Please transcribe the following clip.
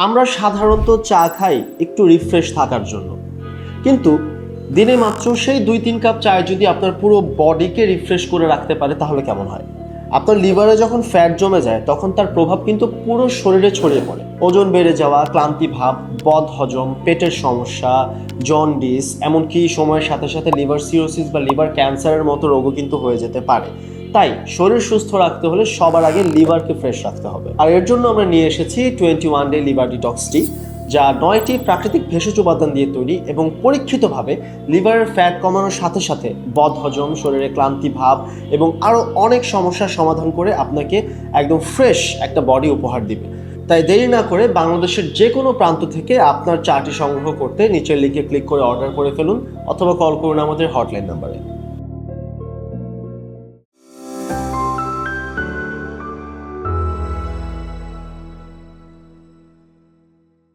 আমরা সাধারণত চা খাই একটু রিফ্রেশ থাকার জন্য, কিন্তু দিনে মাত্র সেই 2-3 কাপ চায় যদি আপনার পুরো বডিকে রিফ্রেশ করে রাখতে পারে তাহলে কেমন হয়? আপনার লিভারে যখন ফ্যাট জমে যায় তখন তার প্রভাব কিন্তু পুরো শরীরে ছড়িয়ে পড়ে। ওজন বেড়ে যাওয়া, ক্লান্তি ভাব, বদহজম, পেটের সমস্যা, জন্ডিস, এমনকি সময়ের সাথে সাথে লিভার সিরোসিস বা লিভার ক্যান্সারের মতো রোগও কিন্তু হয়ে যেতে পারে। তাই শরীর সুস্থ রাখতে হলে সবার আগে লিভারকে ফ্রেশ রাখতে হবে। আর এর জন্য আমরা নিয়ে এসেছি 21 ডে লিভার ডিটক্স টি, যা 9টি প্রাকৃতিক ভেষজ উপাদান দিয়ে তৈরি এবং পরীক্ষিতভাবে লিভারের ফ্যাট কমানোর সাথে সাথে বদহজম, শরীরে ক্লান্তি ভাব এবং আরও অনেক সমস্যার সমাধান করে আপনাকে একদম ফ্রেশ একটা বডি উপহার দিবে। তাই দেরি না করে বাংলাদেশের যে কোনো প্রান্ত থেকে আপনার চাটি সংগ্রহ করতে নিচের লিঙ্কে ক্লিক করে অর্ডার করে ফেলুন অথবা কল করুন আমাদের হটলাইন নাম্বারে।